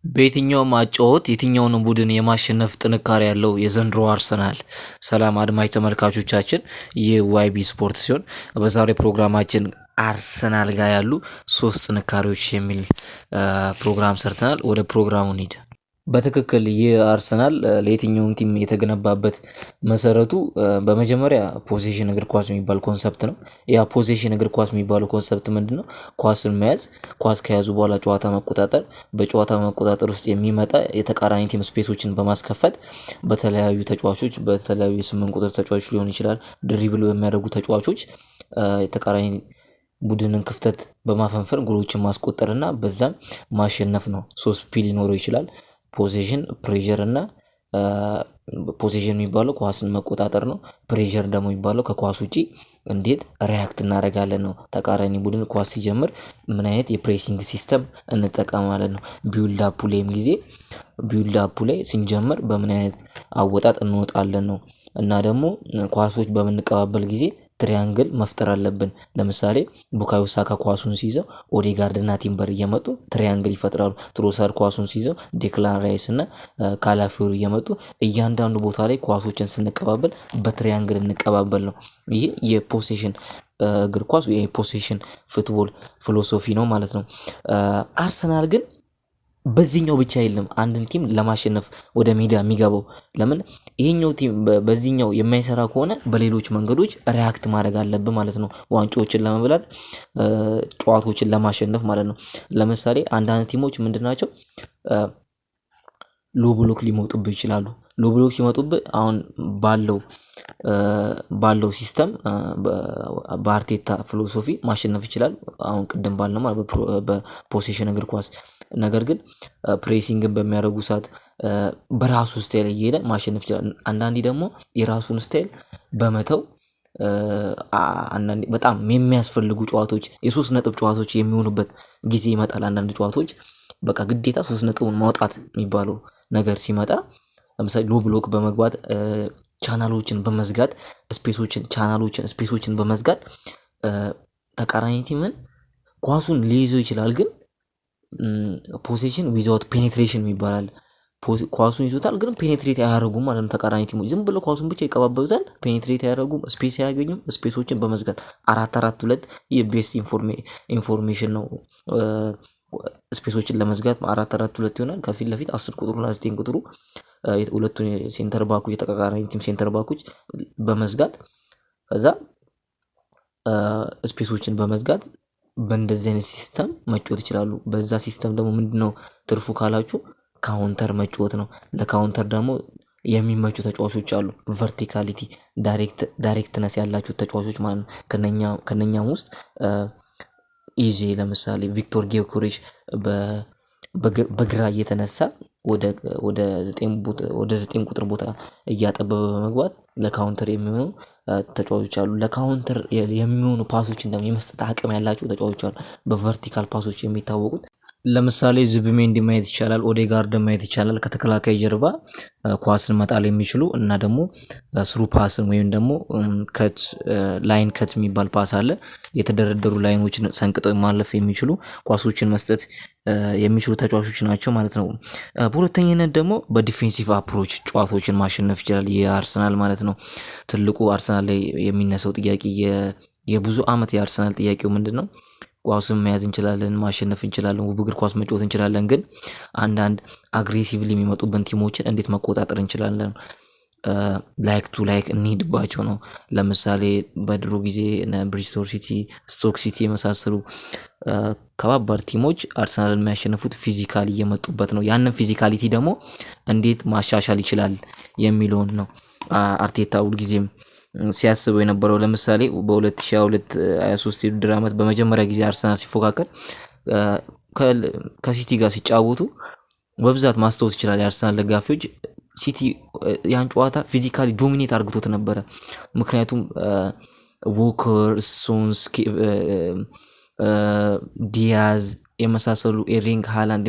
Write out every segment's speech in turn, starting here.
በየትኛውም አጨዋወት የትኛውንም ቡድን የማሸነፍ ጥንካሬ ያለው የዘንድሮ አርሰናል። ሰላም አድማጭ ተመልካቾቻችን፣ ይህ ዋይቢ ስፖርት ሲሆን በዛሬ ፕሮግራማችን አርሰናል ጋር ያሉ ሶስት ጥንካሬዎች የሚል ፕሮግራም ሰርተናል። ወደ ፕሮግራሙ እንሂድ። በትክክል ይህ አርሰናል ለየትኛውም ቲም የተገነባበት መሰረቱ በመጀመሪያ ፖሴሽን እግር ኳስ የሚባል ኮንሰፕት ነው። ያ ፖሴሽን እግር ኳስ የሚባለው ኮንሰፕት ምንድነው? ኳስን መያዝ፣ ኳስ ከያዙ በኋላ ጨዋታ መቆጣጠር፣ በጨዋታ መቆጣጠር ውስጥ የሚመጣ የተቃራኒ ቲም ስፔሶችን በማስከፈት በተለያዩ ተጫዋቾች በተለያዩ የስምንት ቁጥር ተጫዋቾች ሊሆን ይችላል፣ ድሪብል በሚያደርጉ ተጫዋቾች የተቃራኒ ቡድንን ክፍተት በማፈንፈር ጎሎችን ማስቆጠር እና በዛም ማሸነፍ ነው። ሶስት ፒ ሊኖረው ይችላል። ፖሴሽን፣ ፕሬዠር እና ፖሴሽን የሚባለው ኳስን መቆጣጠር ነው። ፕሬዠር ደግሞ የሚባለው ከኳስ ውጪ እንዴት ሪያክት እናደርጋለን ነው። ተቃራኒ ቡድን ኳስ ሲጀምር ምን አይነት የፕሬሲንግ ሲስተም እንጠቀማለን ነው። ቢውልድ አፑ ላይም ጊዜ ቢውልድ አፑ ላይ ስንጀምር በምን አይነት አወጣጥ እንወጣለን ነው። እና ደግሞ ኳሶች በምንቀባበል ጊዜ ትሪያንግል መፍጠር አለብን። ለምሳሌ ቡካዮ ሳካ ኳሱን ሲይዘው ኦዴጋርድ እና ቲምበር እየመጡ ትሪያንግል ይፈጥራሉ። ትሮሳር ኳሱን ሲይዘው ዴክላን ራይስ እና ካላፊዮሪ እየመጡ እያንዳንዱ ቦታ ላይ ኳሶችን ስንቀባበል በትሪያንግል እንቀባበል ነው። ይህ የፖሴሽን እግር ኳስ የፖሴሽን ፉትቦል ፊሎሶፊ ነው ማለት ነው። አርሰናል ግን በዚህኛው ብቻ የለም አንድን ቲም ለማሸነፍ ወደ ሜዳ የሚገባው። ለምን ይሄኛው ቲም በዚህኛው የማይሰራ ከሆነ በሌሎች መንገዶች ሪያክት ማድረግ አለብን ማለት ነው። ዋንጫዎችን ለመብላት ጨዋታዎችን ለማሸነፍ ማለት ነው። ለምሳሌ አንዳንድ ቲሞች ምንድናቸው? ሎ ብሎክ ሊመጡብህ ይችላሉ። ሎ ብሎክ ሲመጡብህ አሁን ባለው ሲስተም በአርቴታ ፊሎሶፊ ማሸነፍ ይችላል። አሁን ቅድም ባልነው ማለት በፖሴሽን እግር ኳስ። ነገር ግን ፕሬሲንግን በሚያደርጉ ሰዓት በራሱ ስታይል እየሄደ ማሸነፍ ይችላል። አንዳንዴ ደግሞ የራሱን ስታይል በመተው አንዳንዴ በጣም የሚያስፈልጉ ጨዋታዎች የሶስት ነጥብ ጨዋታዎች የሚሆኑበት ጊዜ ይመጣል። አንዳንድ ጨዋታዎች በቃ ግዴታ ሶስት ነጥቡን ማውጣት የሚባለው ነገር ሲመጣ ለምሳሌ ሎ ብሎክ በመግባት ቻናሎችን በመዝጋት ስፔሶችን በመዝጋት ተቃራኒ ቲምን ኳሱን ሊይዘው ይችላል። ግን ፖሴሽን ዊዛውት ፔኔትሬሽን ይባላል። ኳሱን ይዞታል ግን ፔኔትሬት አያደርጉም ማለት ነው። ተቃራኒ ቲሞች ዝም ብለው ኳሱን ብቻ ይቀባበሉታል፣ ፔኔትሬት አያደርጉም፣ ስፔስ አያገኙም። ስፔሶችን በመዝጋት 4-4-2 የቤስት ኢንፎርሜሽን ነው። ስፔሶችን ለመዝጋት 4-4-2 ይሆናል። ከፊት ለፊት 10 ቁጥሩና 9 ቁጥሩ ሁለቱን ሴንተር ባኩ የተቃራኒ ቲም ሴንተር ባኮች በመዝጋት ከዛ ስፔሶችን በመዝጋት በእንደዚህ አይነት ሲስተም መጫወት ይችላሉ። በዛ ሲስተም ደግሞ ምንድነው ትርፉ ካላችሁ ካውንተር መጫወት ነው። ለካውንተር ደግሞ የሚመቹ ተጫዋቾች አሉ። ቨርቲካሊቲ ዳይሬክትነስ ያላቸው ተጫዋቾች ማለት ነው። ከነኛም ውስጥ ኢዜ ለምሳሌ ቪክቶር ጊዮኮሬሽ በግራ እየተነሳ ወደ 9 ቁጥር ቦታ እያጠበበ በመግባት ለካውንተር የሚሆኑ ተጫዋቾች አሉ። ለካውንተር የሚሆኑ ፓሶችን ደግሞ የመስጠት አቅም ያላቸው ተጫዋቾች አሉ፣ በቨርቲካል ፓሶች የሚታወቁት። ለምሳሌ ዙቢሜንዲ ማየት ይቻላል፣ ኦዴጋርድ ማየት ይቻላል። ከተከላካይ ጀርባ ኳስን መጣል የሚችሉ እና ደግሞ ስሩ ፓስን ወይም ደግሞ ላይን ከት የሚባል ፓስ አለ። የተደረደሩ ላይኖችን ሰንቅጠው ማለፍ የሚችሉ ኳሶችን መስጠት የሚችሉ ተጫዋቾች ናቸው ማለት ነው። በሁለተኛነት ደግሞ በዲፌንሲቭ አፕሮች ጨዋታዎችን ማሸነፍ ይችላል የአርሰናል ማለት ነው። ትልቁ አርሰናል ላይ የሚነሳው ጥያቄ የብዙ አመት የአርሰናል ጥያቄው ምንድነው? ኳስን መያዝ እንችላለን፣ ማሸነፍ እንችላለን፣ ውብ እግር ኳስ መጫወት እንችላለን። ግን አንዳንድ አግሬሲቭሊ የሚመጡብን ቲሞችን እንዴት መቆጣጠር እንችላለን? ላይክ ቱ ላይክ እንሂድባቸው ነው። ለምሳሌ በድሮ ጊዜ ብሪስቶል ሲቲ፣ ስቶክ ሲቲ የመሳሰሉ ከባባድ ቲሞች አርሰናልን የሚያሸንፉት ፊዚካሊ እየመጡበት ነው። ያንን ፊዚካሊቲ ደግሞ እንዴት ማሻሻል ይችላል የሚለውን ነው አርቴታ ሁልጊዜም ሲያስበው የነበረው። ለምሳሌ በ2022-23 የውድድር ዓመት በመጀመሪያ ጊዜ አርሰናል ሲፎካከር ከሲቲ ጋር ሲጫወቱ በብዛት ማስታወስ ይችላል የአርሰናል ደጋፊዎች። ሲቲ ያን ጨዋታ ፊዚካሊ ዶሚኔት አድርግቶት ነበረ። ምክንያቱም ዎከር፣ ስቶንስ፣ ዲያዝ የመሳሰሉ ኤሪንግ ሃላንድ፣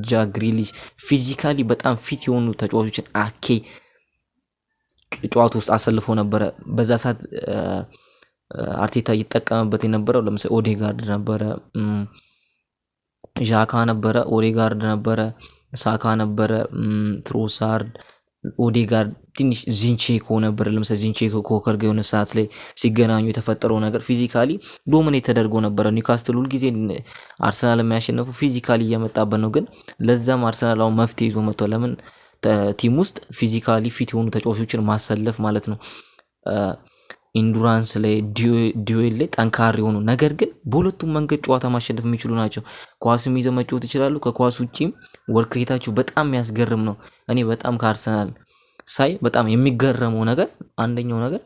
ጃክ ግሪሊሽ ፊዚካሊ በጣም ፊት የሆኑ ተጫዋቾችን ጨዋታ ውስጥ አሰልፎ ነበረ። በዛ ሰዓት አርቴታ እየተጠቀመበት የነበረው ለምሳሌ ኦዴጋርድ ነበረ፣ ዣካ ነበረ፣ ኦዴጋርድ ነበረ፣ ሳካ ነበረ፣ ትሮሳርድ፣ ኦዴጋርድ፣ ትንሽ ዚንቼኮ ነበር። ለምሳሌ ዚንቼኮ ከወከር ጋር የሆነ ሰዓት ላይ ሲገናኙ የተፈጠረው ነገር ፊዚካሊ ዶሚኔት ተደርጎ ነበረ። ኒውካስትል ሁልጊዜ አርሰናል የሚያሸነፉ ፊዚካሊ እየመጣበት ነው። ግን ለዛም አርሰናል አሁን መፍትሄ ይዞ መጥቷል። ለምን ቲም ውስጥ ፊዚካሊ ፊት የሆኑ ተጫዋቾችን ማሰለፍ ማለት ነው። ኢንዱራንስ ላይ ዲዌል ላይ ጠንካራ የሆኑ ነገር ግን በሁለቱም መንገድ ጨዋታ ማሸነፍ የሚችሉ ናቸው። ኳስም ይዘው መጫወት ይችላሉ። ከኳስ ውጪም ወርክሬታቸው በጣም የሚያስገርም ነው። እኔ በጣም ከአርሰናል ሳይ በጣም የሚገረመው ነገር አንደኛው ነገር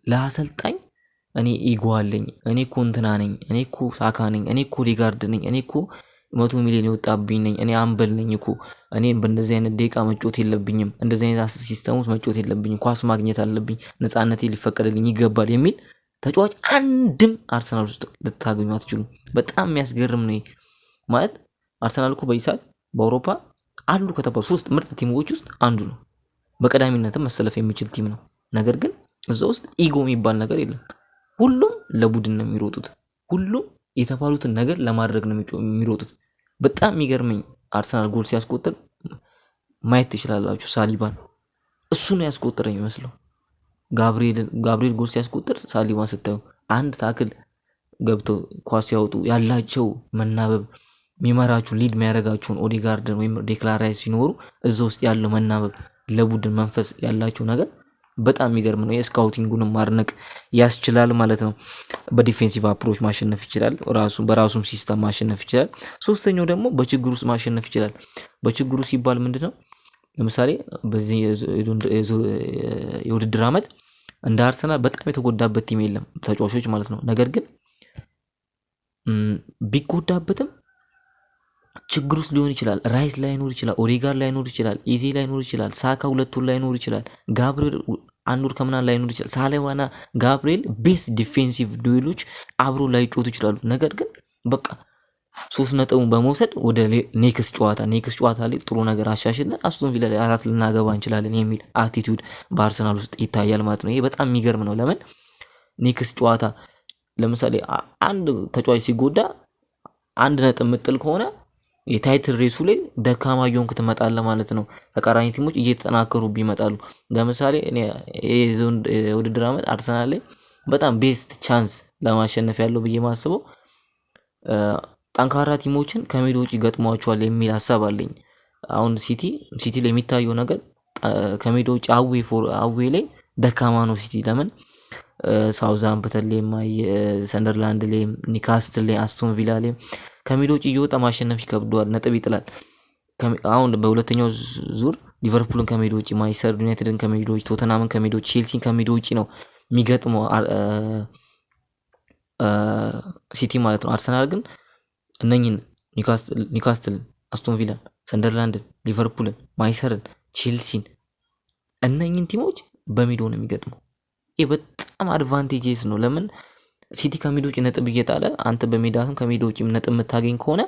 ለአሰልጣኝ እኔ ኢጎ አለኝ፣ እኔ እኮ እንትና ነኝ፣ እኔ እኮ ሳካ ነኝ፣ እኔ እኮ ኦዴጋርድ ነኝ፣ እኔ እኮ 100 ሚሊዮን የወጣብኝ ነኝ፣ እኔ አምበል ነኝ እኮ፣ እኔ በእንደዚህ አይነት ደቂቃ መጫወት የለብኝም፣ እንደዚህ አይነት ሲስተም ውስጥ መጫወት የለብኝም፣ ኳስ ማግኘት አለብኝ፣ ነፃነቴ ሊፈቀድልኝ ይገባል የሚል ተጫዋች አንድም አርሰናል ውስጥ ልታገኙ አትችሉም። በጣም የሚያስገርም ነው ማለት አርሰናል እኮ በዚህ ሰዓት በአውሮፓ አሉ ከተባሉ 3 ምርጥ ቲሞች ውስጥ አንዱ ነው። በቀዳሚነትም መሰለፍ የሚችል ቲም ነው። ነገር ግን እዛ ውስጥ ኢጎ የሚባል ነገር የለም። ሁሉም ለቡድን ነው የሚሮጡት። ሁሉም የተባሉትን ነገር ለማድረግ ነው የሚሮጡት። በጣም የሚገርመኝ አርሰናል ጎል ሲያስቆጥር ማየት ትችላላችሁ። ሳሊባን እሱ ነው ያስቆጠረኝ የሚመስለው። ጋብሪኤል ጎል ሲያስቆጥር ሳሊባን ስታዩ አንድ ታክል ገብቶ ኳስ ሲያወጡ ያላቸው መናበብ የሚመራችሁ ሊድ የሚያደርጋችሁን ኦዴጋርድን ወይም ዴክላን ራይስ ሲኖሩ እዛ ውስጥ ያለው መናበብ ለቡድን መንፈስ ያላቸው ነገር በጣም የሚገርም ነው። የስካውቲንጉንም ማድነቅ ያስችላል ማለት ነው። በዲፌንሲቭ አፕሮች ማሸነፍ ይችላል። በራሱም ሲስተም ማሸነፍ ይችላል። ሶስተኛው ደግሞ በችግር ውስጥ ማሸነፍ ይችላል። በችግሩ ሲባል ምንድነው? ለምሳሌ በዚህ የውድድር ዓመት እንደ አርሰናል በጣም የተጎዳበት ቲም የለም፣ ተጫዋቾች ማለት ነው። ነገር ግን ቢጎዳበትም ችግር ውስጥ ሊሆን ይችላል። ራይስ ላይኖር ይችላል፣ ኦዴጋርድ ላይኖር ይችላል፣ ኢዜ ላይኖር ይችላል፣ ሳካ 2 ወር ላይኖር ይችላል፣ ጋብሪኤል 1 ወር ከምናምን ላይኖር ይችላል። ሳሊባና ጋብሪኤል ቤስት ዲፌንሲቭ ዱዌሎች አብሮ ላይጮቱ ይችላሉ። ነገር ግን በቃ 3 ነጥቡን በመውሰድ ወደ ኔክስት ጨዋታ ላይ ጥሩ ነገር አሻሽለን አስቶን ቪላ ላይ 4 ልናገባ እንችላለን የሚል አቲቲዩድ በአርሰናል ውስጥ ይታያል ማለት ነው። ይሄ በጣም የሚገርም ነው። ለምን ኔክስት ጨዋታ ለምሳሌ አንድ ተጫዋች ሲጎዳ 1 ነጥብ ምጥል ከሆነ የታይትል ሬሱ ላይ ደካማ እየሆንክ ትመጣለህ ማለት ነው። ተቃራኒ ቲሞች እየተጠናከሩ ይመጣሉ። ለምሳሌ እኔ የውድድር ዓመት አርሰናል ላይ በጣም ቤስት ቻንስ ለማሸነፍ ያለው ብዬ ማስበው ጠንካራ ቲሞችን ከሜዳ ውጭ ገጥሟቸዋል የሚል ሀሳብ አለኝ። አሁን ሲቲ ላይ የሚታየው ነገር ከሜዳ ውጭ አዌ ላይ ደካማ ነው ሲቲ። ለምን ሳውዛምፕተን ላይ፣ ሰንደርላንድ ላይ፣ ኒውካስትል ላይ፣ አስቶን ቪላ ላይ ከሜዳ ውጭ እየወጣ ማሸነፍ ይከብደዋል፣ ነጥብ ይጥላል። አሁን በሁለተኛው ዙር ሊቨርፑልን ከሜዳ ውጭ፣ ማንቸስተር ዩናይትድን ከሜዳ ውጭ፣ ቶተናምን ከሜዳ ውጭ፣ ቼልሲን ከሜዳ ውጭ ነው የሚገጥመው ሲቲ ማለት ነው። አርሰናል ግን እነኝን ኒውካስትልን፣ አስቶን ቪላን፣ ሰንደርላንድን፣ ሊቨርፑልን፣ ማንቸስተርን፣ ቼልሲን እነኝን ቲሞች በሜዳው ነው የሚገጥመው። ይህ በጣም አድቫንቴጅስ ነው። ለምን ሲቲ ከሜዳ ውጭ ነጥብ እየጣለ አንተ በሜዳህም ከሜዳ ውጭ ነጥብ የምታገኝ ከሆነ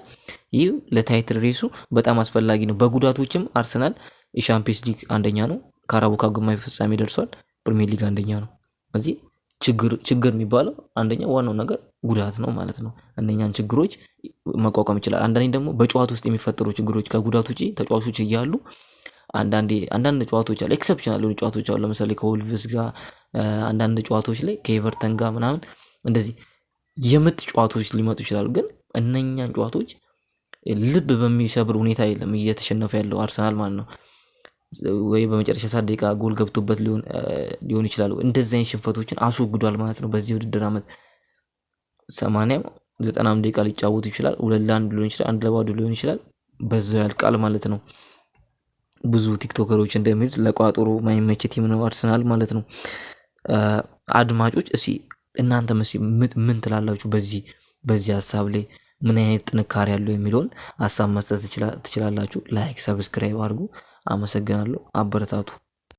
ይህ ለታይትል ሬሱ በጣም አስፈላጊ ነው። በጉዳቶችም አርሰናል የሻምፒየንስ ሊግ አንደኛ ነው፣ ካራቦ ካፕ ግማሽ ፍጻሜ ደርሷል፣ ፕሪሚየር ሊግ አንደኛ ነው። እዚህ ችግር የሚባለው አንደኛው ዋናው ነገር ጉዳት ነው ማለት ነው። እነኛን ችግሮች መቋቋም ይችላል። አንዳንዴ ደግሞ በጨዋታ ውስጥ የሚፈጠሩ ችግሮች ከጉዳት ውጪ ተጫዋቾች እያሉ አንዳንድ ጨዋታዎች አሉ፣ ኤክሰፕሽናል የሆኑ ጨዋታዎች አሉ። ለምሳሌ ከወልቭስ ጋር አንዳንድ ጨዋታዎች ላይ ከኤቨርተን ጋር ምናምን እንደዚህ የምት ጨዋታዎች ሊመጡ ይችላሉ። ግን እነኛን ጨዋታዎች ልብ በሚሰብር ሁኔታ የለም እየተሸነፈ ያለው አርሰናል ማለት ነው። ወይ በመጨረሻ ሰዓት ደቂቃ ጎል ገብቶበት ሊሆን ይችላል። እንደዚህ አይነት ሽንፈቶችን አስወግዷል ማለት ነው። በዚህ ውድድር ዓመት 80-90 ደቂቃ ሊጫወቱ ይችላል። 2-1 ሊሆን ይችላል፣ 1-0 ሊሆን ይችላል። በዛው ያልቃል ማለት ነው። ብዙ ቲክቶከሮች እንደሚሉት ለቋጥሮ ማይመች ቲም ነው አርሰናል ማለት ነው። አድማጮች እስኪ እናንተ ምን ትላላችሁ? በዚህ ሀሳብ ላይ ምን አይነት ጥንካሬ ያለው የሚለውን ሀሳብ መስጠት ትችላላችሁ። ላይክ፣ ሰብስክራይብ አድርጉ። አመሰግናለሁ። አበረታቱ።